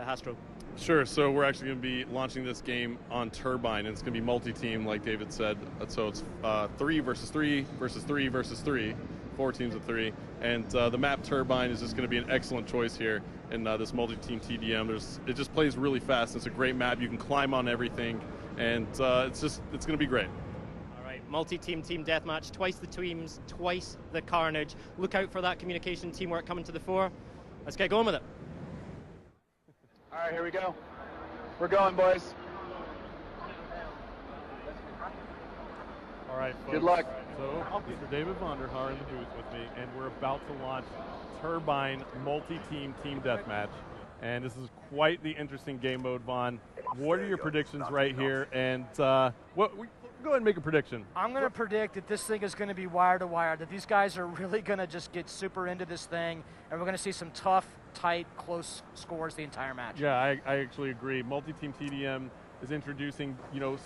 Hastro. Sure, so we're actually going to be launching this game on Turbine, and it's going to be multi-team, like David said. So it's 3 versus 3 versus 3 versus 3, 4 teams of 3. And the map Turbine is just going to be an excellent choice here in this multi-team TDM. It just plays really fast. It's a great map. You can climb on everything, and it's going to be great. All right, multi-team team deathmatch, twice the teams, twice the carnage. Look out for that communication teamwork coming to the fore. Let's get going with it. All right, here we go. We're going, boys. All right, folks. Good luck. So, Mr. David Vonderhaar in the booth with me, and we're about to launch Turbine multi-team team deathmatch. And this is quite the interesting game mode, Vaughn. What are your predictions right here? And go ahead and make a prediction. I'm going to predict that this thing is going to be wire to wire, that these guys are really going to just get super into this thing, and we're going to see some tough, tight, close scores the entire match. Yeah, I actually agree. Multi-team TDM is introducing,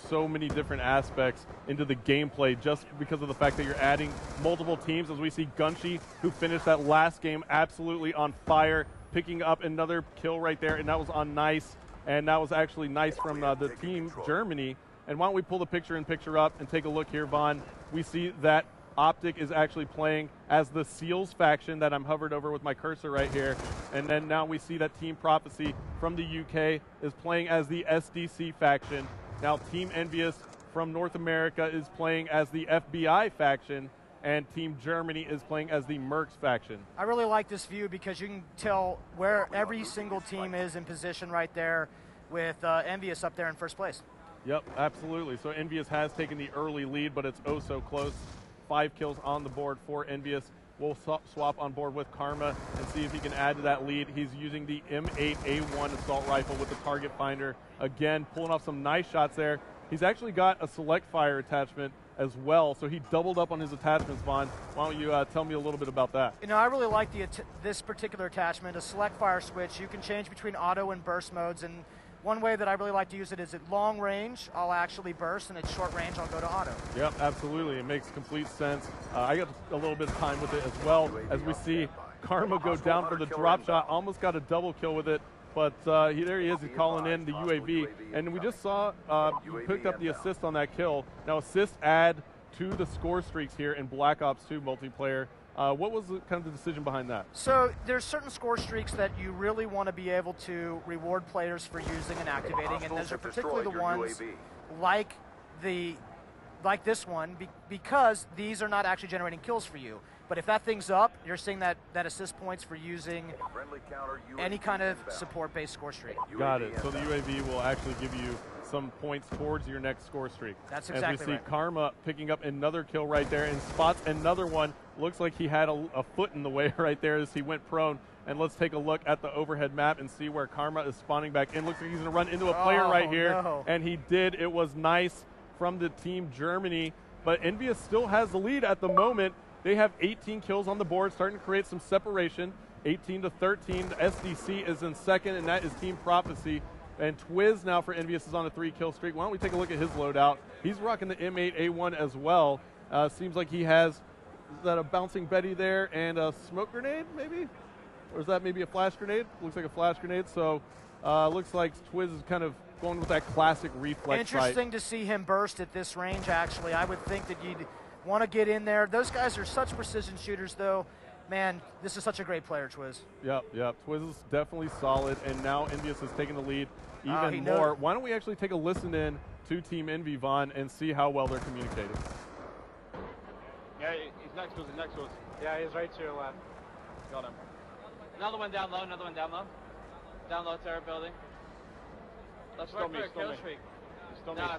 so many different aspects into the gameplay just because of the fact that you're adding multiple teams, as we see Gunshi, who finished that last game absolutely on fire, picking up another kill right there, and that was on Nice, and that was actually nice from the team Germany. And why don't we pull the picture-in-picture up and take a look here, Vaughn. We see that Optic is actually playing as the Seals faction that I'm hovered over with my cursor right here. And then now we see that Team Prophecy from the UK is playing as the SDC faction. Now Team Envious from North America is playing as the FBI faction, and Team Germany is playing as the Mercs faction. I really like this view because you can tell where every single team is in position right there, with Envious up there in first place. Yep, absolutely. So Envious has taken the early lead, but it's oh so close. 5 kills on the board for Envious. We'll swap on board with Karma and see if he can add to that lead. He's using the M8A1 assault rifle with the target finder. Again, pulling off some nice shots there. He's actually got a select fire attachment as well, so he doubled up on his attachments, Vaughn. Why don't you tell me a little bit about that? I really like this particular attachment, a select fire switch. You can change between auto and burst modes, and one way that I really like to use it is at long range, I'll actually burst, and at short range, I'll go to auto. Yep, absolutely. It makes complete sense. I got a little bit of time with it as well, as we see Karma go down for the drop shot, almost got a double kill with it, but there he is, he's calling in the UAV. And we just saw he picked up the assist on that kill. Now assists add to the score streaks here in Black Ops 2 multiplayer. What was kind of the decision behind that? So there's certain score streaks that you really want to be able to reward players for using and activating, and those are particularly the ones like this one, because these are not actually generating kills for you. But if that thing's up, you're seeing that assist points for using any kind of support-based score streak. Got it. So the UAV will actually give you some points towards your next score streak. That's exactly As we see right. Karma picking up another kill right there and spots another one. Looks like he had a foot in the way right there as he went prone. And let's take a look at the overhead map and see where Karma is spawning back in. Looks like he's going to run into a player right here. No. And he did. It was nice from the Team Germany. But Envious still has the lead at the moment. They have 18 kills on the board, starting to create some separation. 18 to 13. The SDC is in second, and that is Team Prophecy. And Twiz now for Envious is on a 3-kill streak. Why don't we take a look at his loadout? He's rocking the M8A1 as well. Seems like he has, is that a bouncing Betty there and a smoke grenade maybe? Or is that maybe a flash grenade? Looks like a flash grenade. So looks like Twiz is kind of going with that classic reflex Interesting to see him burst at this range, actually. I would think that you'd want to get in there. Those guys are such precision shooters, though. Man, this is such a great player, Twiz. Yep. Twiz is definitely solid, and now Envious has taken the lead even more. Why don't we actually take a listen in to Team Envy, Vaughn, and see how well they're communicating? Yeah, he's next to us, Yeah, he's right to your left. Got him. Another one down low, another one down low. Down low, turret building. Let's work for a kill streak. Still me. Nah.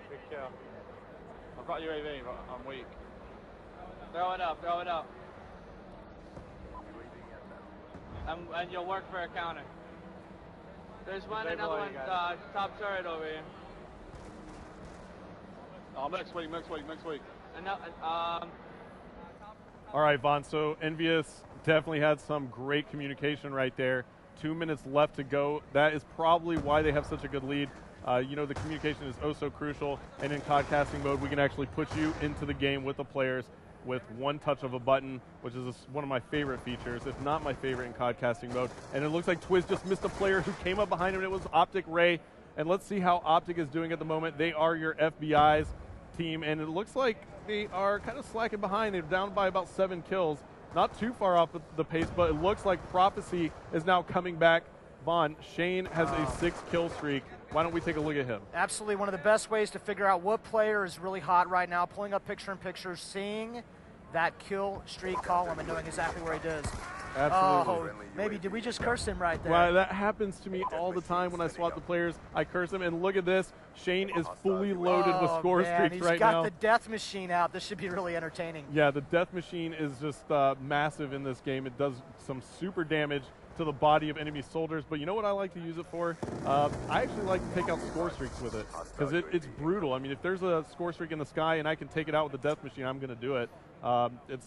Big kill. I've got UAV, but I'm weak. Throw it up. And you'll work for a counter. There's another one, top turret over here. Oh, next week. And All right, Vaughn, so Envious definitely had some great communication right there. 2 minutes left to go. That is probably why they have such a good lead. The communication is oh so crucial, and in podcasting mode, we can actually put you into the game with the players. with one touch of a button, which is one of my favorite features, if not my favorite in COD casting mode. And it looks like Twiz just missed a player who came up behind him, and it was Optic Ray. And let's see how Optic is doing at the moment. They are your FBI's team, and it looks like they are kind of slacking behind. They're down by about 7 kills. Not too far off the pace, but it looks like Prophecy is now coming back. Vaughn, Shane has a 6-kill streak. Why don't we take a look at him? Absolutely one of the best ways to figure out what player is really hot right now, pulling up picture-in-picture, seeing that kill streak column and knowing exactly where he does. Absolutely. Oh, maybe did we just curse him right there? Well, that happens to me all the time when I swap the players. I curse them, and look at this. Shane is fully loaded with score streaks right now. He's got the death machine out. This should be really entertaining. Yeah, the death machine is just massive in this game. It does some super damage to the body of enemy soldiers, but you know what I like to use it for? I actually like to take out score streaks with it, because it's brutal. I mean, if there's a score streak in the sky and I can take it out with the death machine, I'm going to do it.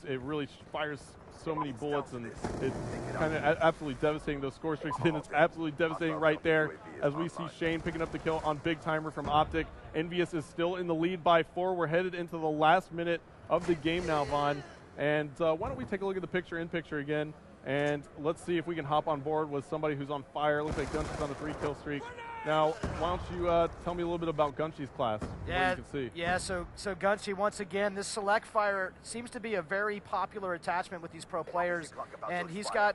It really fires so many bullets, and it's kind of absolutely devastating, those score streaks, and it's absolutely devastating right there as we see Shane picking up the kill on Big Timer from Optic. Envious is still in the lead by 4. We're headed into the last minute of the game now, Vaughn. And why don't we take a look at the picture-in-picture again, and let's see if we can hop on board with somebody who's on fire. Looks like Gunshy's on a 3-kill streak. Now, why don't you tell me a little bit about Gunshy's class? Yeah, you can see. Yeah. So Gunshy, once again, this select fire seems to be a very popular attachment with these pro players, and he's got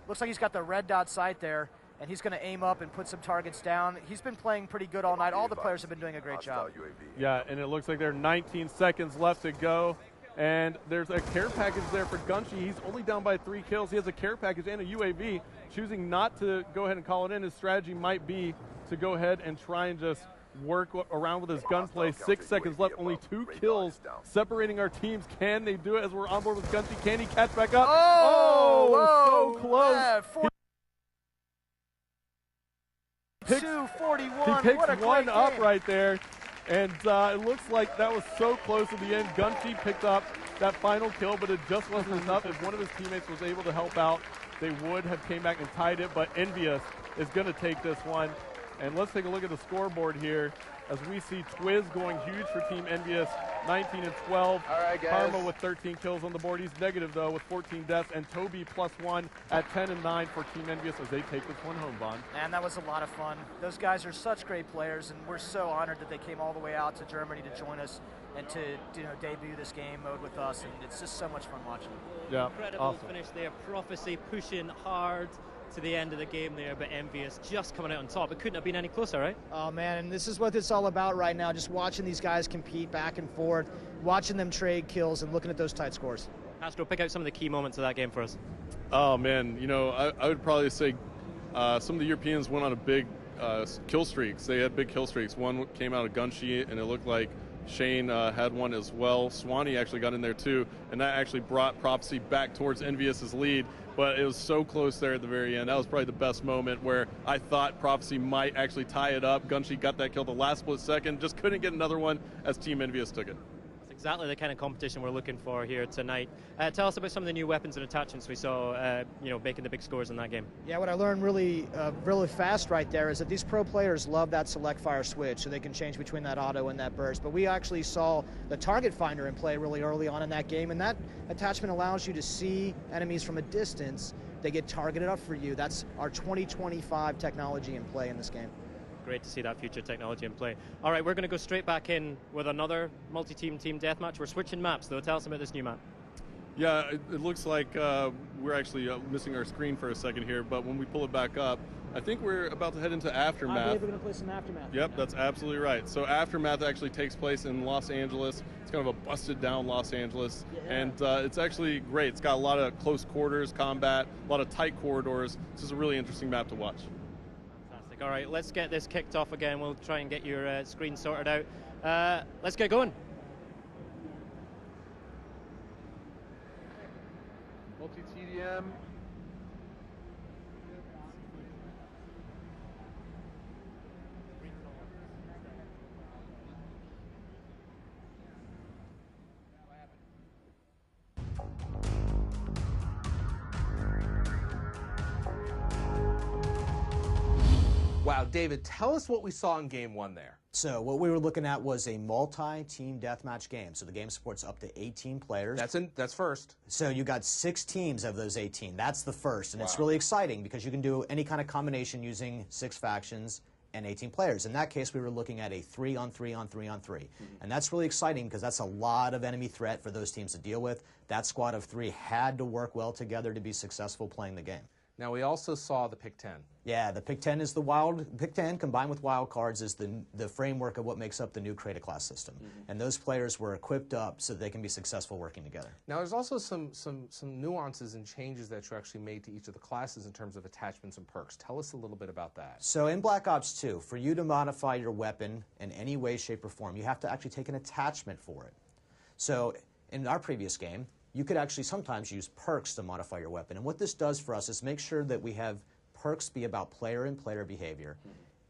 looks like he's got the red dot sight there, and he's going to aim up and put some targets down. He's been playing pretty good all night. All the players have been doing a great job. Yeah, and it looks like there are 19 seconds left to go. And there's a care package there for Gunshy. He's only down by 3 kills. He has a care package and a UAV. Choosing not to go ahead and call it in, his strategy might be to go ahead and try and just work around with his gunplay. 6 seconds left, only 2 kills separating our teams. Can they do it as we're on board with Gunshy? Can he catch back up? Oh, so close. Yeah, 42-41. He What a picks one great up game. right there. And it looks like that was so close at the end. Gunshy picked up that final kill, but it just wasn't enough. If one of his teammates was able to help out, they would have came back and tied it, but Envious is going to take this one. And let's take a look at the scoreboard here as we see Twiz going huge for Team Envious, 19 and 12. All right, guys. Karma with 13 kills on the board. He's negative, though, with 14 deaths. And Toby +1 at 10 and 9 for Team Envious as they take this one home, Vaughn. Man, that was a lot of fun. Those guys are such great players, and we're so honored that they came all the way out to Germany to join us and to debut this game mode with us. And it's just so much fun watching. Yeah, Incredible awesome. finish there. Prophecy pushing hard to the end of the game there, but Envious just coming out on top. It couldn't have been any closer, right? Oh man, and this is what it's all about right now, just watching these guys compete back and forth, watching them trade kills and looking at those tight scores. Hastro, pick out some of the key moments of that game for us. Oh man, you know, I would probably say some of the Europeans went on a big kill streaks. They had big kill streaks. One came out of Gunshy, and it looked like Shane had one as well. Swanee actually got in there too, and that actually brought Prophecy back towards Envious's lead. But it was so close there at the very end. That was probably the best moment where I thought Prophecy might actually tie it up. Gunshy got that kill the last split second, just couldn't get another one as Team Envious took it. That's exactly the kind of competition we're looking for here tonight. Tell us about some of the new weapons and attachments we saw, making the big scores in that game. Yeah, what I learned really fast right there is that these pro players love that select fire switch, so they can change between that auto and that burst. But we actually saw the target finder in play really early on in that game, and that attachment allows you to see enemies from a distance. They get targeted up for you. That's our 2025 technology in play in this game. Great to see that future technology in play. All right, we're going to go straight back in with another multi-team team deathmatch. We're switching maps, though. Tell us about this new map. Yeah, it looks like we're actually missing our screen for a second here, but when we pull it back up, I think we're about to head into Aftermath. I believe we're going to play some Aftermath. Yep, that's absolutely right. So Aftermath actually takes place in Los Angeles. It's kind of a busted down Los Angeles, and it's actually great. It's got a lot of close quarters combat, a lot of tight corridors. This is a really interesting map to watch. Fantastic. All right, let's get this kicked off again. We'll try and get your screen sorted out. Let's get going. Multi-TDM. Wow, David, tell us what we saw in game one there. So what we were looking at was a multi-team deathmatch game. So the game supports up to 18 players. That's first. So you got 6 teams of those 18. That's the first, and it's really exciting because you can do any kind of combination using 6 factions and 18 players. In that case, we were looking at a 3-on-3-on-3-on-3. And that's really exciting because that's a lot of enemy threat for those teams to deal with. That squad of 3 had to work well together to be successful playing the game. Now, we also saw the Pick 10. Yeah, the Pick 10 is Pick 10 combined with wild cards is the framework of what makes up the new Create a Class system. And those players were equipped up so they can be successful working together. Now, there's also some nuances and changes that you actually made to each of the classes in terms of attachments and perks. Tell us a little bit about that. So in Black Ops 2, for you to modify your weapon in any way, shape, or form, you have to actually take an attachment for it. So in our previous game, you could actually sometimes use perks to modify your weapon. And what this does for us is make sure that we have perks be about player and player behavior,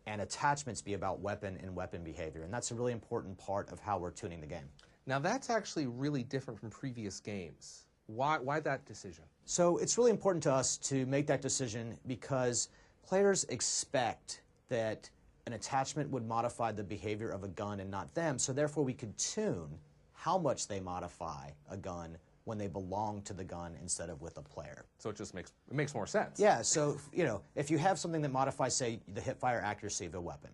and attachments be about weapon and weapon behavior. And that's a really important part of how we're tuning the game. Now, that's actually really different from previous games. Why that decision? So it's really important to us to make that decision because players expect that an attachment would modify the behavior of a gun and not them, so therefore we could tune how much they modify a gun when they belong to the gun instead of with a player. So it just makes more sense. Yeah, so if you have something that modifies, say, the hip-fire accuracy of a weapon,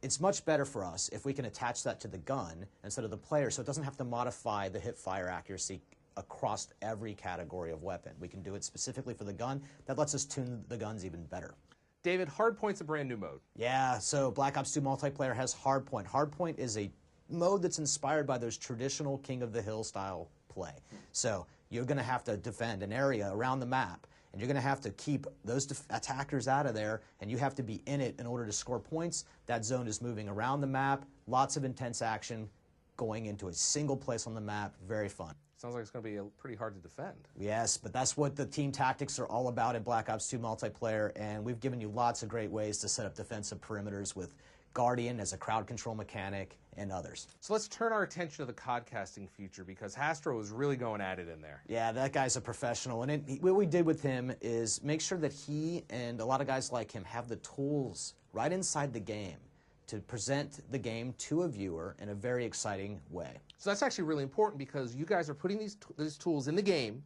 it's much better for us if we can attach that to the gun instead of the player, so it doesn't have to modify the hip-fire accuracy across every category of weapon. We can do it specifically for the gun. That lets us tune the guns even better. David, Hardpoint's a brand new mode. Yeah, so Black Ops 2 multiplayer has Hardpoint. Hardpoint is a mode that's inspired by those traditional King of the Hill style play. So you're going to have to defend an area around the map, and you're going to have to keep those attackers out of there, and you have to be in it in order to score points. That zone is moving around the map, lots of intense action, going into a single place on the map, very fun. Sounds like it's going to be pretty hard to defend. Yes, but that's what the team tactics are all about in Black Ops 2 multiplayer, and we've given you lots of great ways to set up defensive perimeters with Guardian as a crowd control mechanic, and others. So let's turn our attention to the codcasting feature because Hastro is really going at it in there. Yeah, that guy's a professional. And what we did with him is make sure that he and a lot of guys like him have the tools right inside the game to present the game to a viewer in a very exciting way. So that's actually really important because you guys are putting these tools in the game,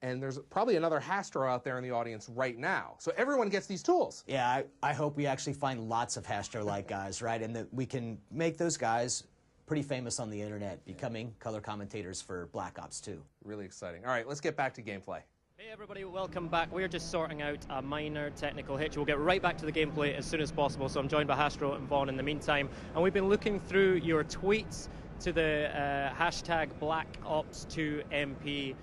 and there's probably another Hastro out there in the audience right now. So everyone gets these tools. Yeah, I hope we actually find lots of Hastro-like guys, right? And that we can make those guys pretty famous on the internet, becoming color commentators for Black Ops 2. Really exciting. All right, let's get back to gameplay. Hey everybody, welcome back. We're just sorting out a minor technical hitch. We'll get right back to the gameplay as soon as possible. So I'm joined by Hastro and Vaughn in the meantime. And we've been looking through your tweets to the hashtag BlackOps2MP.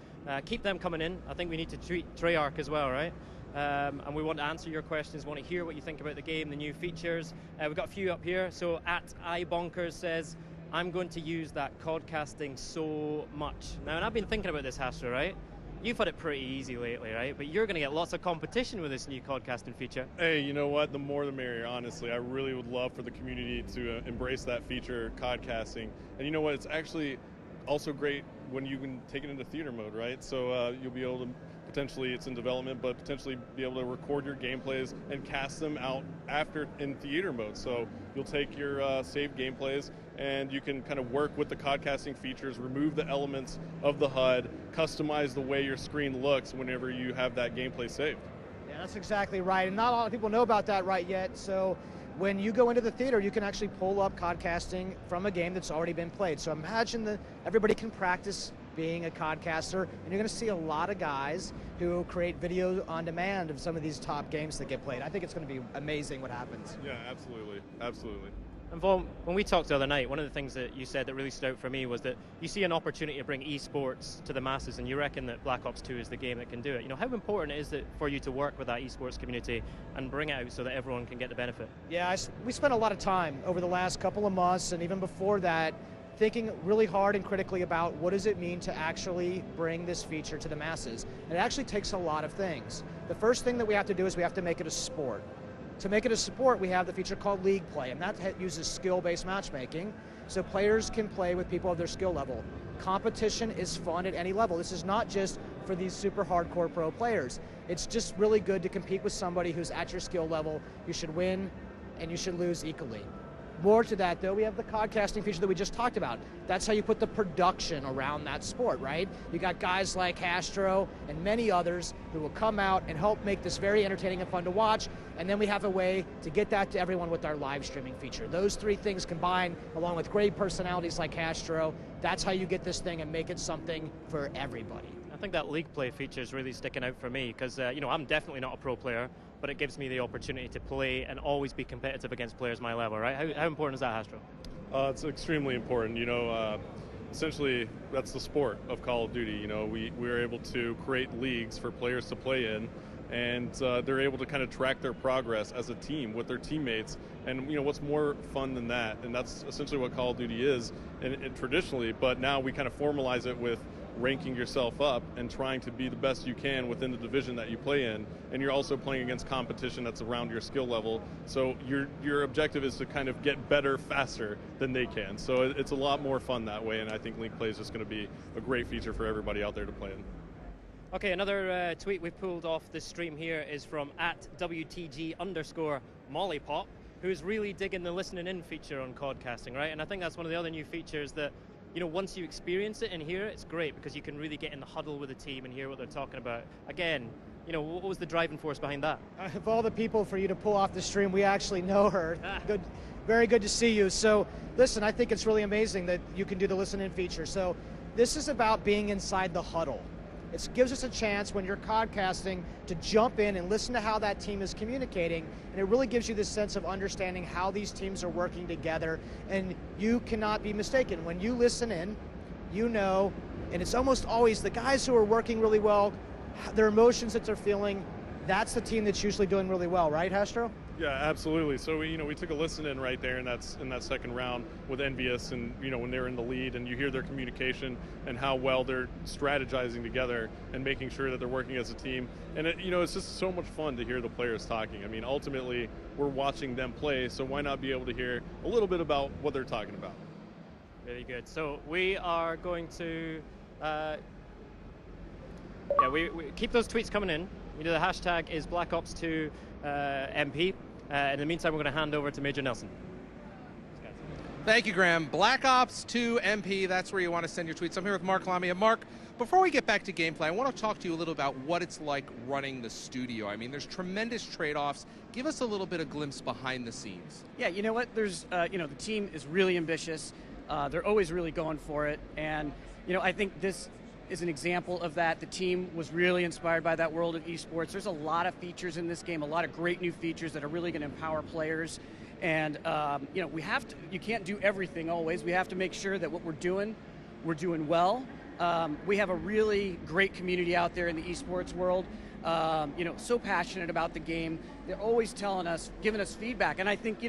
Keep them coming in. I think we need to tweet Treyarch as well, right? And we want to answer your questions, want to hear what you think about the game, the new features. We've got a few up here. So @ibonkers says, I'm going to use that codcasting so much. Now, and I've been thinking about this, Hastro, right? You've had it pretty easy lately, right? But you're going to get lots of competition with this new codcasting feature. Hey, you know what? The more the merrier, honestly. I really would love for the community to embrace that feature, codcasting. And you know what? It's actually also great when you can take it into theater mode, right? So you'll be able to potentially, it's in development, but potentially be able to record your gameplays and cast them out after in theater mode. So you'll take your saved gameplays and you can kind of work with the codcasting features, remove the elements of the HUD, customize the way your screen looks whenever you have that gameplay saved. Yeah, that's exactly right. And not a lot of people know about that right yet. So when you go into the theater, you can actually pull up codcasting from a game that's already been played. So imagine that everybody can practice being a codcaster, and you're going to see a lot of guys who create video on demand of some of these top games that get played. I think it's going to be amazing what happens. Yeah, absolutely, absolutely. And Vaughn, when we talked the other night, one of the things that you said that really stood out for me was that you see an opportunity to bring esports to the masses, and you reckon that Black Ops 2 is the game that can do it. You know, how important is it for you to work with that esports community and bring it out so that everyone can get the benefit? Yeah, we spent a lot of time over the last couple of months, and even before that, thinking really hard and critically about what does it mean to actually bring this feature to the masses. And it actually takes a lot of things. The first thing that we have to do is we have to make it a sport. To make it a sport, we have the feature called League Play, and that uses skill-based matchmaking, so players can play with people of their skill level. Competition is fun at any level. This is not just for these super hardcore pro players. It's just really good to compete with somebody who's at your skill level. You should win, and you should lose equally. More to that, though, we have the podcasting feature that we just talked about. That's how you put the production around that sport, right? You got guys like Hastro and many others who will come out and help make this very entertaining and fun to watch, and then we have a way to get that to everyone with our live streaming feature. Those three things combined, along with great personalities like Hastro, that's how you get this thing and make it something for everybody. I think that league play feature is really sticking out for me because, I'm definitely not a pro player, but it gives me the opportunity to play and always be competitive against players my level, right? How important is that, Hastro? It's extremely important. Essentially, that's the sport of Call of Duty. We're able to create leagues for players to play in, and they're able to kind of track their progress as a team with their teammates. And what's more fun than that? And that's essentially what Call of Duty is, and traditionally. But now we kind of formalize it with ranking yourself up and trying to be the best you can within the division that you play in, and you're also playing against competition that's around your skill level, so your objective is to kind of get better faster than they can. So it's a lot more fun that way, and I think League Play is just going to be a great feature for everybody out there to play in. Okay, another tweet we've pulled off this stream here is from @WTG_Mollipop, who's really digging the listening in feature on Codcasting, right? And I think that's one of the other new features that once you experience it and hear it, it's great because you can really get in the huddle with the team and hear what they're talking about. Again, what was the driving force behind that? Of all the people for you to pull off the stream, we actually know her. Good, very good to see you. So, listen, I think it's really amazing that you can do the listen-in feature. So, this is about being inside the huddle. It gives us a chance when you're podcasting to jump in and listen to how that team is communicating, and it really gives you this sense of understanding how these teams are working together, and you cannot be mistaken. When you listen in, and it's almost always the guys who are working really well, their emotions that they're feeling, that's the team that's usually doing really well, right, Hastro? Yeah, absolutely. So we took a listen in right there, and that's in that second round with Envious, and when they're in the lead, and you hear their communication and how well they're strategizing together and making sure that they're working as a team. And it's just so much fun to hear the players talking. I mean, ultimately, we're watching them play, so why not be able to hear a little bit about what they're talking about? Very good. So we are going to, we keep those tweets coming in. The hashtag is BlackOps2 MP. In the meantime, we're going to hand over to Major Nelson. Thank you, Graham. Black Ops 2 MP, that's where you want to send your tweets. I'm here with Mark Lamia. Mark, before we get back to gameplay, I want to talk to you a little about what it's like running the studio. I mean, there's tremendous trade-offs. Give us a little bit of glimpse behind the scenes. Yeah, you know what? There's, the team is really ambitious. They're always really going for it. And, I think this is an example of that. The team was really inspired by that world of esports. There's a lot of features in this game, a lot of great new features that are really going to empower players. And we have to. You can't do everything always. We have to make sure that what we're doing well. We have a really great community out there in the esports world. So passionate about the game. They're always telling us, giving us feedback. And I think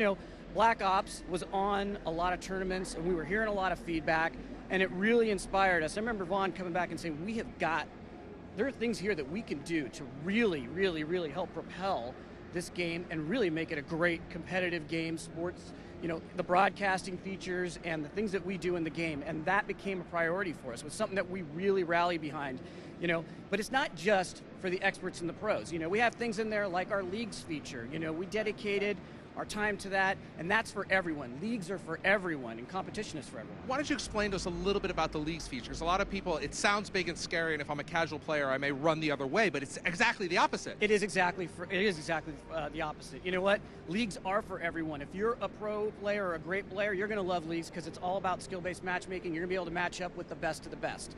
Black Ops was on a lot of tournaments, and we were hearing a lot of feedback. And it really inspired us. I remember Vaughn coming back and saying, there are things here that we can do to really, really, really help propel this game and really make it a great competitive game, sports, the broadcasting features and the things that we do in the game. And that became a priority for us. It was something that we really rally behind, But it's not just for the experts and the pros. We have things in there like our leagues feature. We dedicated our time to that, and that's for everyone. Leagues are for everyone, and competition is for everyone. Why don't you explain to us a little bit about the leagues features? A lot of people, it sounds big and scary, and if I'm a casual player, I may run the other way, but it's exactly the opposite. It is exactly the opposite. You know what? Leagues are for everyone. If you're a pro player or a great player, you're going to love leagues because it's all about skill-based matchmaking. You're going to be able to match up with the best of the best.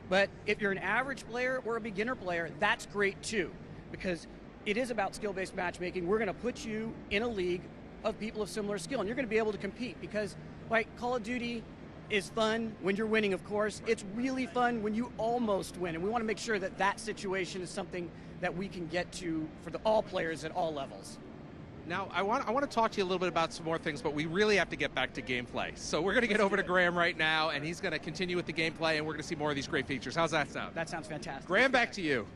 But if you're an average player or a beginner player, that's great too, because it is about skill-based matchmaking. We're going to put you in a league of people of similar skill, and you're going to be able to compete because, Call of Duty is fun when you're winning, of course. It's really fun when you almost win, and we want to make sure that that situation is something that we can get to for all players at all levels. Now, I want to talk to you a little bit about some more things, but we really have to get back to gameplay. So we're going to get over to Graham right now, and he's going to continue with the gameplay, and we're going to see more of these great features. How's that sound? That sounds fantastic. Graham, back to you.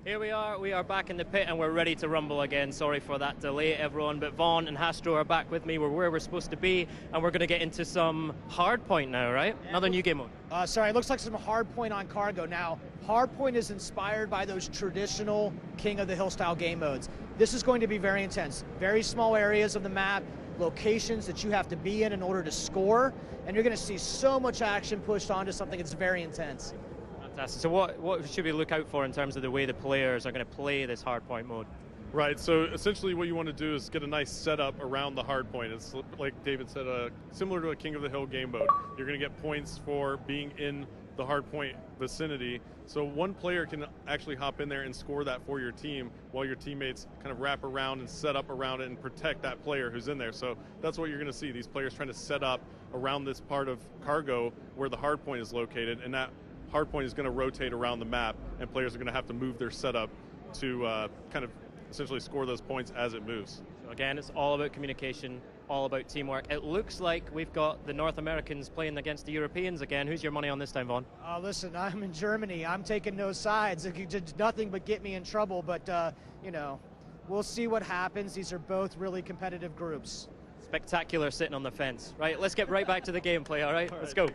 Here we are back in the pit and we're ready to rumble again. Sorry for that delay, everyone, but Vaughn and Hastro are back with me. We're where we're supposed to be, and we're going to get into some hardpoint now, right? Another new game mode. Sorry, it looks like some hardpoint on cargo. Now, Hardpoint is inspired by those traditional King of the Hill style game modes. This is going to be very intense. Very small areas of the map, locations that you have to be in order to score, and you're going to see so much action pushed onto something that's very intense. Fantastic. So what should we look out for in terms of the way the players are going to play this hardpoint mode? Right, so essentially what you want to do is get a nice setup around the hard point. It's like David said, similar to a King of the Hill game mode. You're going to get points for being in the hard point vicinity. So one player can actually hop in there and score that for your team while your teammates kind of wrap around and set up around it and protect that player who's in there. So that's what you're going to see, these players trying to set up around this part of cargo where the hard point is located, and that hard point is going to rotate around the map, and players are going to have to move their setup to kind of essentially score those points as it moves. So again, it's all about communication, all about teamwork. It looks like we've got the North Americans playing against the Europeans again. Who's your money on this time, Vaughn? Listen, I'm in Germany. I'm taking no sides. It did nothing but get me in trouble, but, you know, we'll see what happens. These are both really competitive groups. Spectacular sitting on the fence. Right, let's get right back to the gameplay, all right? Let's go.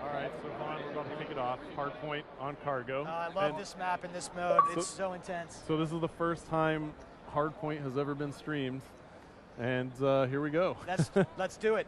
Alright, so Vaughn, we're about to kick it off. Hardpoint on cargo. I love this map and this mode. It's so intense. So this is the first time Hardpoint has ever been streamed, and here we go. Let's do it.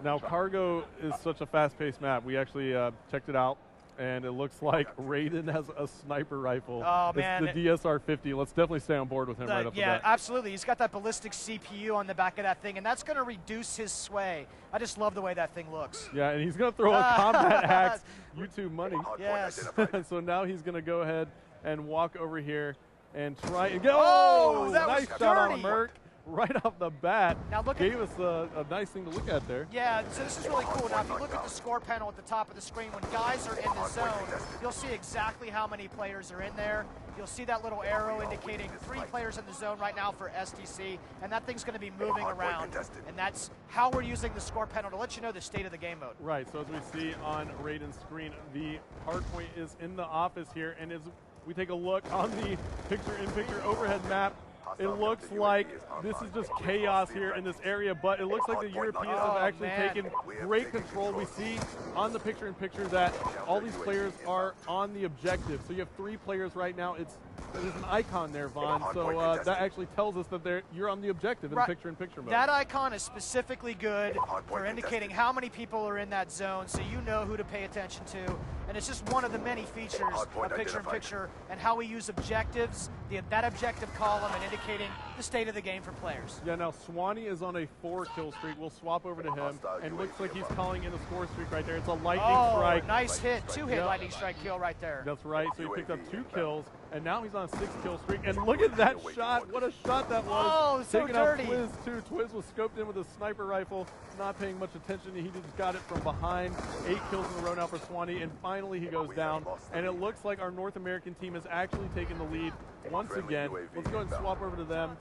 Now, cargo is such a fast-paced map. We actually checked it out, and it looks like Raiden has a sniper rifle. Oh, man. It's the DSR-50. Let's definitely stay on board with him right off the bat. Yeah, absolutely. He's got that ballistic CPU on the back of that thing, and that's going to reduce his sway. I just love the way that thing looks. Yeah, and he's going to throw a combat axe. YouTube money. Yes. So now he's going to go ahead and walk over here and try and go. Oh, that nice was shot dirty. on Merc. Right off the bat, now look gave us a nice thing to look at there. Yeah, so this is really cool. Now, if you look at the score panel at the top of the screen, when guys are in the zone, you'll see exactly how many players are in there. You'll see that little arrow indicating 3 players in the zone right now for STC, and that thing's going to be moving around. And that's how we're using the score panel to let you know the state of the game mode. Right, so as we see on Raiden's screen, the hardpoint is in the office here, and as we take a look on the picture-in-picture overhead map, it looks like this is just chaos here in this area, but it looks like the Europeans have actually taken great control. We see on the picture-in-picture that all these players are on the objective. So you have 3 players right now. There's an icon there, Vaughn, so that actually tells us that you're on the objective in picture-in-picture mode. That icon is specifically good for indicating how many people are in that zone, so you know who to pay attention to. And it's just one of the many features of picture-in-picture and how we use objectives, that objective column, and indicating the state of the game for players. Yeah, now Swanee is on a 4-kill streak. We'll swap over to him, and looks like he's calling in a score streak right there. It's a lightning strike. Nice hit. 2-hit lightning strike kill right there. That's right. So he picked up 2 kills, and now he's on a 6-kill streak. And look at that shot. What a shot that was. Oh, so Taking dirty. out Twiz, too. Twiz was scoped in with a sniper rifle, not paying much attention. He just got it from behind. 8 kills in a row now for Swanee, and finally he goes down. And it looks like our North American team has actually taken the lead once again. Let's go ahead and swap over to them.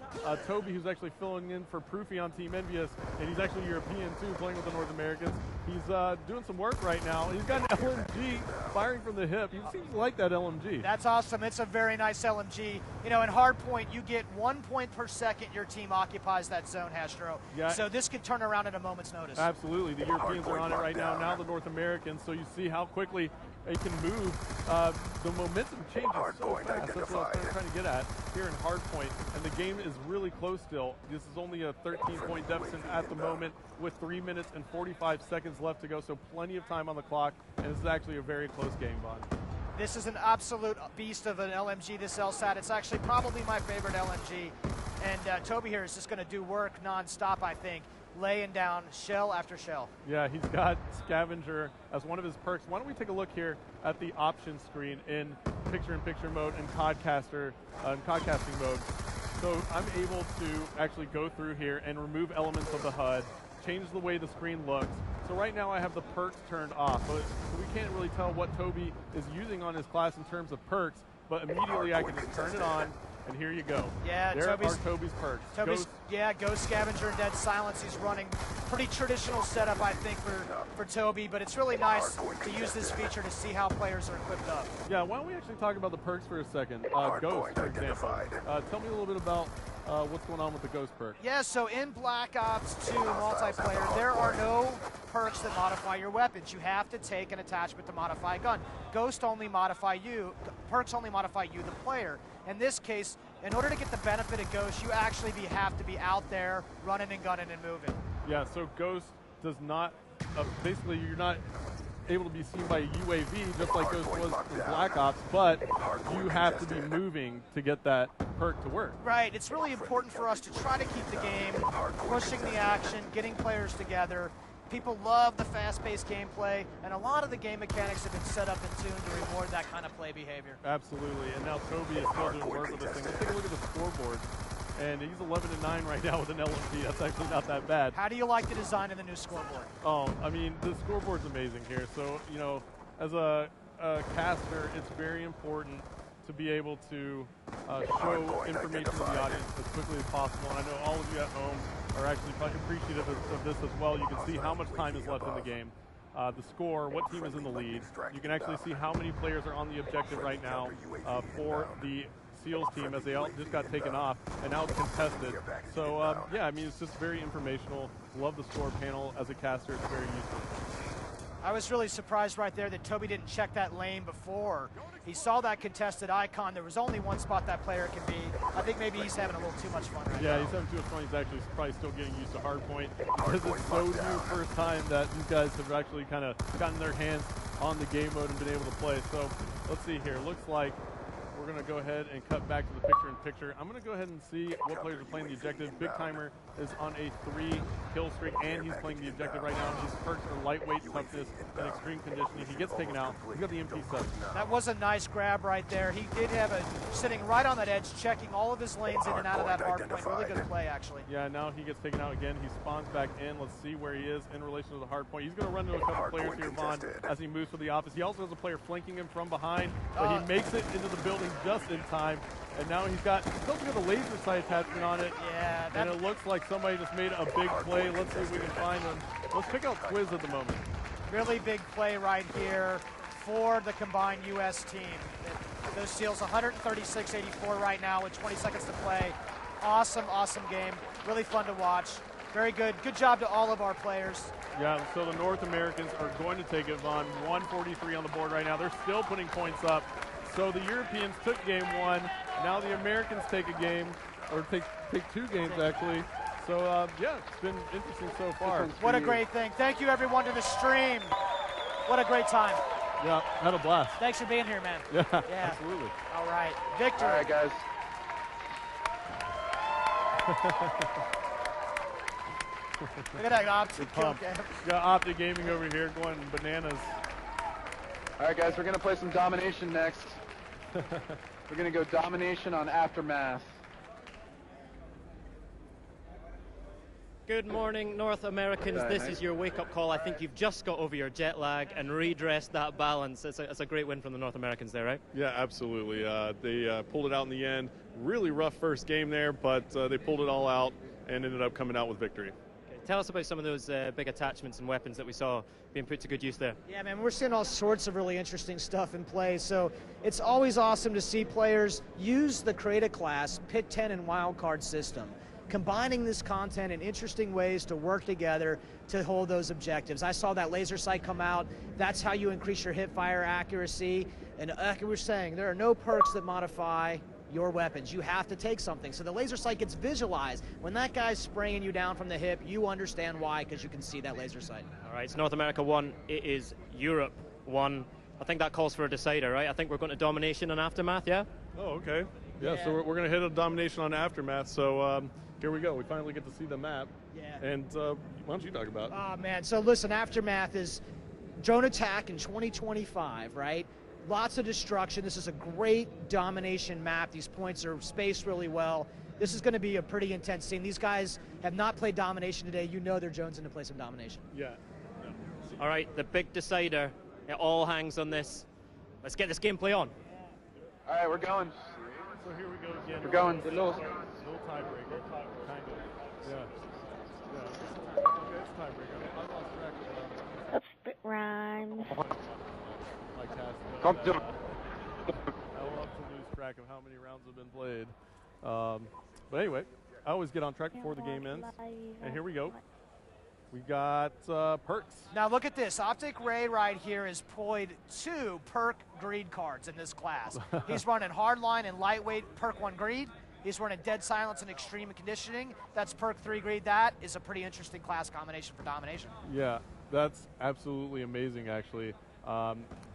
Toby, who's actually filling in for Proofy on Team Envious, and he's actually European too, playing with the North Americans. He's doing some work right now. He's got an LMG firing from the hip. He seems to like that LMG. That's awesome. It's a very nice LMG. You know, in hardpoint, you get 1 point per second your team occupies that zone, Hastro. Yeah. So this could turn around in a moment's notice. Absolutely. The Europeans are on it right now. Now the North Americans. So you see how quickly they can move. The momentum changes so fast. That's what I was trying to get at here in hardpoint. And the game is really close still. This is only a 13-point deficit at the moment with 3 minutes and 45 seconds left to go. So plenty of time on the clock. And this is actually a very close game, Vaughn. This is an absolute beast of an LMG, this LSAT. It's actually probably my favorite LMG. And Toby here is just going to do work nonstop, I think, laying down shell after shell. Yeah, he's got Scavenger as one of his perks. Why don't we take a look here at the options screen in picture-in-picture mode and podcasting mode. So I'm able to actually go through here and remove elements of the HUD, change the way the screen looks. So right now I have the perks turned off, but we can't really tell what Toby is using on his class in terms of perks, but immediately I can just turn it on, and here you go. Yeah, there are Toby's perks. Ghost Scavenger and Dead Silence. He's running pretty traditional setup, I think, for Toby, but it's really nice to use this feature to see how players are equipped up. Yeah, why don't we actually talk about the perks for a second? Ghost, for example. Tell me a little bit about what's going on with the Ghost perk? Yeah, so in Black Ops 2 multiplayer, there are no perks that modify your weapons. You have to take an attachment to modify a gun. Ghost only modify you, perks only modify you, the player. In this case, in order to get the benefit of Ghost, you actually have to be out there running and gunning and moving. Yeah, so Ghost does not, basically you're not able to be seen by a UAV just like Ghost was in Black Ops, but you have to be moving to get that perk to work. Right, it's really important for us to try to keep the game, pushing the action, getting players together. People love the fast-paced gameplay, and a lot of the game mechanics have been set up and tuned to reward that kind of play behavior. Absolutely, and now Toby is still doing work with this thing. Let's take a look at the scoreboard. And he's 11-9 right now with an LMP. That's actually not that bad. How do you like the design of the new scoreboard? Oh, I mean, the scoreboard's amazing here. So, you know, as a caster, it's very important to be able to show information to the audience as quickly as possible. And I know all of you at home are actually quite appreciative of this as well. You can see how much time is left in the game. The score, what team is in the lead. You can actually see how many players are on the objective right now for the SEALs team, as they all just got taken off, and now it's contested. So, yeah, I mean, it's just very informational. Love the score panel. As a caster, it's very useful. I was really surprised right there that Toby didn't check that lane before. He saw that contested icon. There was only one spot that player can be. I think maybe he's having a little too much fun right now. Yeah, he's having too much fun. He's actually probably still getting used to hardpoint because it's so new first time that these guys have actually kind of gotten their hands on the game mode and been able to play. So, let's see here. Looks like we're going to go ahead and cut back to the picture-in-picture. I'm going to go ahead and see what players are playing the objective. Big Timer is on a 3-kill streak, and he's playing the objective right now. His perks are lightweight toughness and extreme conditioning. He gets taken out. He's got the MP7. That was a nice grab right there. He did have a sitting right on that edge, checking all of his lanes in and out of that hard point. Really good play, actually. Yeah, now he gets taken out again. He spawns back in. Let's see where he is in relation to the hard point. He's going to run into a couple players here, Vaughn, as he moves to the office. He also has a player flanking him from behind, but he makes it into the building just in time, and now he's got a laser sight attachment on it. Yeah, and it looks like somebody just made a big play. Let's see if we can find him. Let's pick out Quiz at the moment. Really big play right here for the combined U.S. team. Those SEALs 136-84 right now with 20 seconds to play. Awesome, awesome game. Really fun to watch. Very good. Good job to all of our players. Yeah, so the North Americans are going to take it, Vaughn. 143 on the board right now. They're still putting points up. So the Europeans took game one. Now the Americans take a game, or take two games actually. So yeah, it's been interesting so far. What a great thing. Thank you everyone to the stream. What a great time. Yeah, had a blast. Thanks for being here, man. Yeah, absolutely. All right, victory. All right, guys. Look at that Optic. Got Optic Gaming over here going bananas. All right, guys, we're going to play some Domination next. We're going to go Domination on Aftermath. Good morning, North Americans. This is your wake-up call. I think you've just got over your jet lag and redressed that balance. It's a great win from the North Americans there, right? Yeah, absolutely. They pulled it out in the end. Really rough first game there, but they pulled it all out and ended up coming out with victory. Tell us about some of those big attachments and weapons that we saw being put to good use there. Yeah, man, we're seeing all sorts of really interesting stuff in play. So it's always awesome to see players use the Create a Class, Pick 10, and Wildcard system, combining this content in interesting ways to work together to hold those objectives. I saw that laser sight come out. That's how you increase your hip fire accuracy. And like we were saying, there are no perks that modify your weapons. You have to take something. So the laser sight gets visualized. When that guy's spraying you down from the hip, you understand why, because you can see that laser sight. All right, it's North America 1. It is Europe 1. I think that calls for a decider, right? I think we're going to Domination on Aftermath, yeah? Oh, okay. Yeah, so we're going to hit a Domination on Aftermath. So here we go. We finally get to see the map. Yeah. And why don't you talk about it? Oh, man. So listen, Aftermath is drone attack in 2025, right? Lots of destruction. This is a great domination map. These points are spaced really well. This is going to be a pretty intense scene. These guys have not played domination today. You know they're jonesing to play some domination. Yeah. All right, the big decider. It all hangs on this. Let's get this gameplay on. All right, we're going. So here we go again. We're going. No tiebreaker. Kind of. Yeah. Yeah. Okay, it's tiebreaker. I lost track of That spit rhymes. I love to lose track of how many rounds have been played. But anyway, I always get on track before the game ends. And here we go. We got perks. Now look at this. Optic Ray right here is played 2 perk greed cards in this class. He's running hardline and lightweight perk 1 greed. He's running dead silence and extreme conditioning. That's perk 3 greed. That is a pretty interesting class combination for domination. Yeah, that's absolutely amazing. Actually,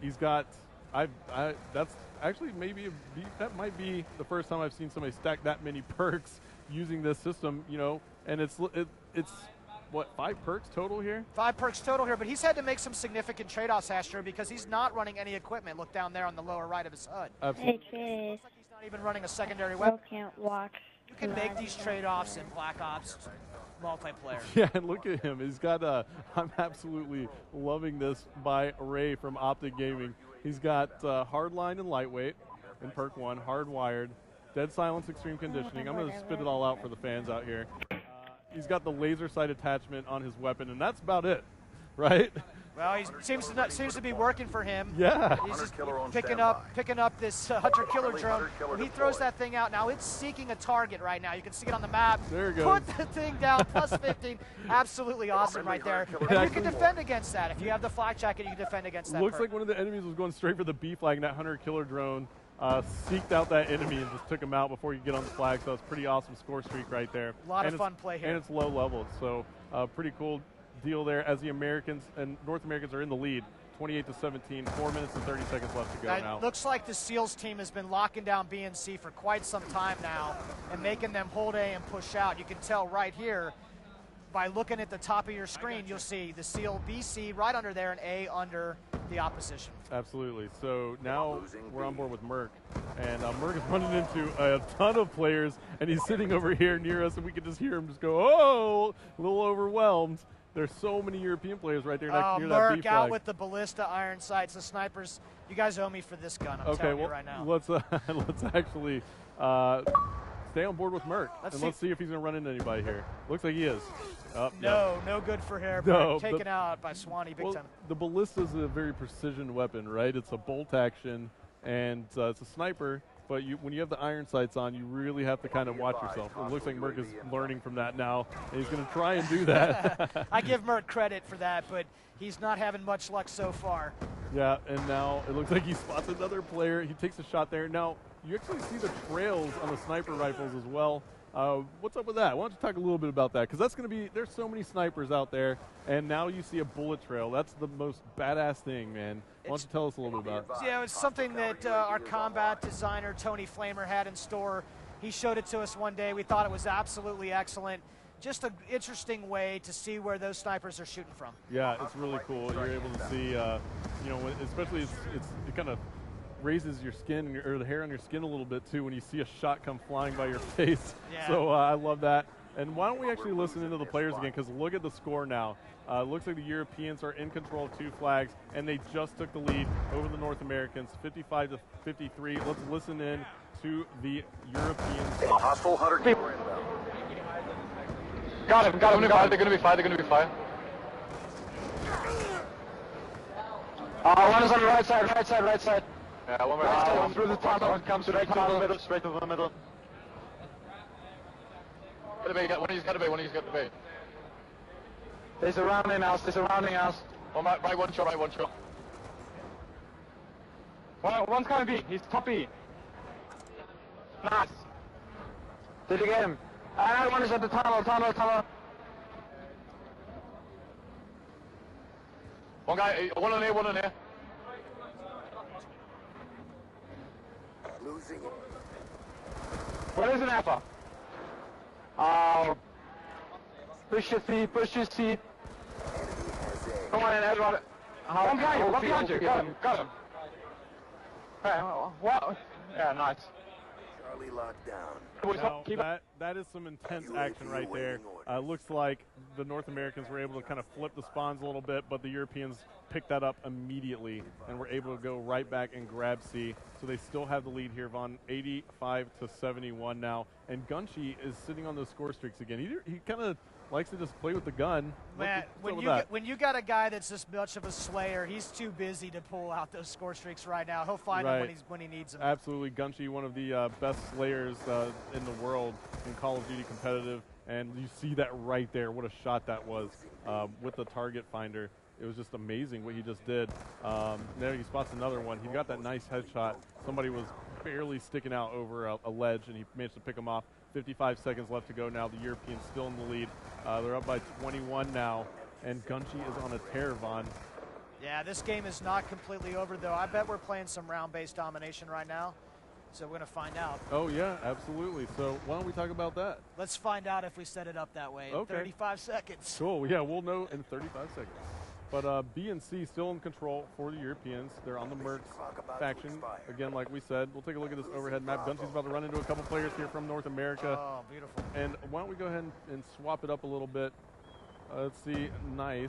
he's got. That's actually that might be the first time I've seen somebody stack that many perks using this system. You know, and it's what, 5 perks total here? 5 perks total here, but he's had to make some significant trade-offs, Hastro, because he's not running any equipment. Look down there on the lower right of his HUD. Absolutely. Hey, looks like he's not even running a secondary weapon. Can't watch. You can make these trade-offs in Black Ops multiplayer. Yeah, and look at him. He's got I'm absolutely loving this by Ray from Optic Gaming. He's got hardline and lightweight in perk 1, hardwired, dead silence, extreme conditioning. I'm going to spit it all out for the fans out here. He's got the laser sight attachment on his weapon, and that's about it, right? Well, he seems to be working for him. Yeah. He's just picking up this hunter-killer drone. When he throws that thing out, now it's seeking a target right now. You can see it on the map. There it goes. Put the thing down, plus 15. Absolutely awesome right there. And you can defend against that. If you have the flak jacket, you can defend against that. Looks like one of the enemies was going straight for the B flag, and that hunter-killer drone seeked out that enemy and just took him out before you get on the flag. So it's a pretty awesome score streak right there. A lot of fun play here. And it's low level, so pretty cool deal there as the Americans and North Americans are in the lead, 28-17, 4 minutes and 30 seconds left to go now. It looks like the SEALs team has been locking down B and C for quite some time now and making them hold A and push out. You can tell right here by looking at the top of your screen, you'll see the SEAL BC right under there and A under the opposition. Absolutely. So now we're on board with Merc, and Merc is running into a ton of players, and he's sitting over here near us, and we can just hear him just go, oh, a little overwhelmed. There's so many European players right there near that B flag. Out with the ballista iron sights, the snipers. You guys owe me for this gun. I'm telling you right now. Let's actually stay on board with Merc, let's see if he's going to run into anybody here. Looks like he is. No good for hair. No, taken out by Swanee big time. The ballista is a very precision weapon, right? It's a bolt action, and it's a sniper. But when you have the iron sights on, you really have to kind of watch yourself. It looks like Merc is learning from that now, and he's going to try and do that. I give Merc credit for that, but he's not having much luck so far. Yeah, and now it looks like he spots another player. He takes a shot there. Now, you actually see the trails on the sniper rifles as well. What's up with that? Why don't you talk a little bit about that? Because that's going to be, there's so many snipers out there, and now you see a bullet trail. That's the most badass thing, man. Why don't you tell us a little bit about it? Yeah, it's something that our combat designer, Tony Flamer, had in store. He showed it to us one day. We thought it was absolutely excellent. Just an interesting way to see where those snipers are shooting from. Yeah, it's really cool. You're able to see, you know, especially it kind of raises your skin or the hair on your skin a little bit too when you see a shot come flying by your face. Yeah. So I love that. And why don't we actually listen into the players again, because look at the score now. Looks like the Europeans are in control of 2 flags, and they just took the lead over the North Americans, 55-53. Let's listen in to the Europeans. A hostile hunter killer inbound. Got him. They're going to be fine. One is on the right side. Yeah, one more. Through the tunnel. One comes straight to the middle. One of these got to be. They're surrounding us. One shot. One's coming B. He's top B. Nice. Did you get him? One is at the tunnel. One guy, one on here. Losing it. Where is an alpha? Push your seat. Come on in, everybody. One behind you. Got him. Hey, what? Yeah, nice. Charlie locked down. Now, that is some intense action right there. Looks like the North Americans were able to kind of flip the spawns a little bit, but the Europeans picked that up immediately and were able to go right back and grab C. So they still have the lead here, Von, 85-71 now. And Gunshi is sitting on those score streaks again. He kind of likes to just play with the gun. Man, when you got a guy that's this much of a slayer, he's too busy to pull out those score streaks right now. He'll find them when he needs them. Absolutely, Gunshi, one of the best slayers in the world in Call of Duty competitive, and you see that right there. What a shot that was with the target finder. It was just amazing what he just did. There he spots another one. He got that nice headshot. Somebody was barely sticking out over a ledge, and he managed to pick him off. 55 seconds left to go now. The Europeans still in the lead. They're up by 21 now, and Gunshi is on a tear, Vaughn. Yeah, this game is not completely over, though. I bet we're playing some round-based domination right now, so we're going to find out. Oh, yeah, absolutely. So why don't we talk about that? Let's find out if we set it up that way in 35 seconds. Cool. Yeah, we'll know in 35 seconds. But B and C still in control for the Europeans. They're on the Mercs faction. Again, like we said, we'll take a look at this overhead map. Gunshi's about to run into a couple players here from North America. Oh, beautiful. And why don't we go ahead and swap it up a little bit. Let's see. Nice.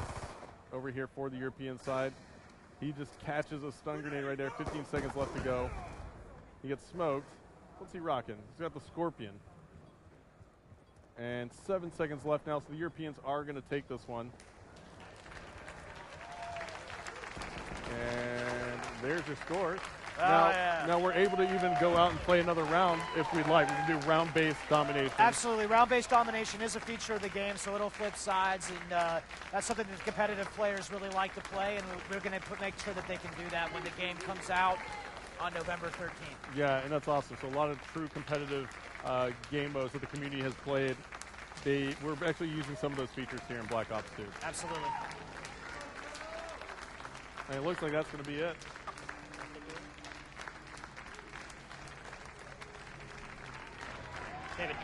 Over here for the European side. He just catches a stun grenade right there. 15 seconds left to go. He gets smoked. What's he rocking? He's got the Scorpion. And 7 seconds left now, so the Europeans are going to take this one. And there's your score. Now we're able to even go out and play another round if we'd like. We can do round-based domination. Absolutely. Round-based domination is a feature of the game, so it'll flip sides, and that's something that competitive players really like to play, and we're going to make sure that they can do that when the game comes out on November 13th. Yeah, and that's awesome. So a lot of true competitive game modes that the community has played. We're actually using some of those features here in Black Ops 2. Absolutely. And it looks like that's going to be it. David.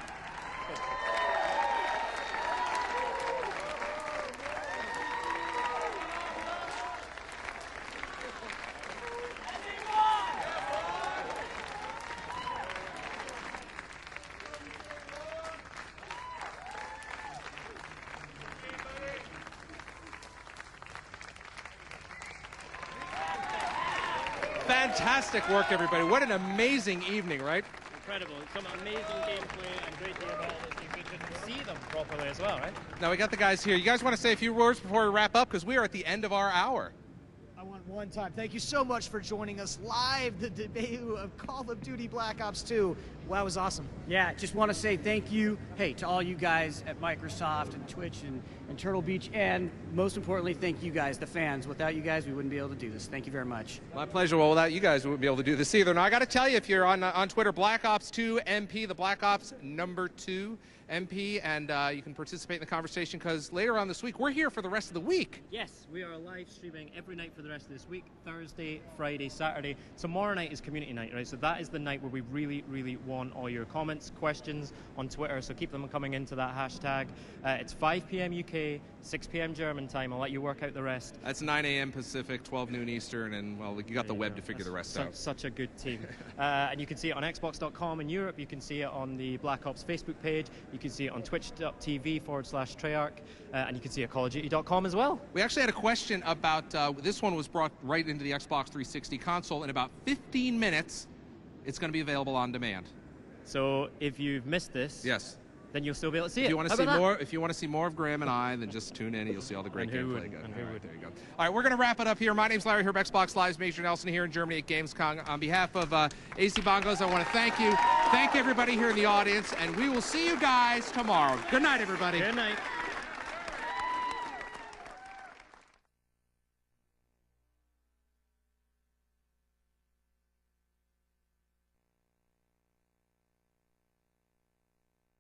Fantastic work, everybody. What an amazing evening, right? Incredible. Some amazing gameplay and great to hear about all those things. Good to see them properly as well, right? Now we got the guys here. You guys want to say a few words before we wrap up? Because we are at the end of our hour. I want one time. Thank you so much for joining us live, the debut of Call of Duty Black Ops 2. Wow, it was awesome. Yeah, just want to say thank you, to all you guys at Microsoft and Twitch and Turtle Beach, and most importantly, thank you guys, the fans. Without you guys, we wouldn't be able to do this. Thank you very much. My pleasure. Well, without you guys, we wouldn't be able to do this either. Now, I got to tell you, if you're on Twitter, Black Ops 2 MP, the Black Ops #2 MP, and you can participate in the conversation because later on this week, we're here for the rest of the week. Yes, we are live streaming every night for the rest of this week, Thursday, Friday, Saturday. Tomorrow night is community night, right? So that is the night where we really, really want all your comments, questions on Twitter, so keep them coming into that hashtag. It's 5 p.m. UK, 6 p.m. German time. I'll let you work out the rest. That's 9 a.m. Pacific, 12 noon Eastern, and, well, you got the web to figure the rest out. Such a good team. And you can see it on Xbox.com in Europe. You can see it on the Black Ops Facebook page. You can see it on twitch.tv/Treyarch. And you can see it at CallOfDuty.com as well. We actually had a question about, this one was brought right into the Xbox 360 console. In about 15 minutes, it's going to be available on demand. So if you've missed this, yes, then you'll still be able to see it. If you want to see more, if you want to see more of Graham and I, then just tune in and you'll see all the great gameplay. There you go. All right, we're going to wrap it up here. My name's Larry Herb, Xbox Live's Major Nelson here in Germany at Gamescom. On behalf of AC Bongos, I want to thank you. Thank everybody here in the audience, and we will see you guys tomorrow. Good night, everybody. Good night.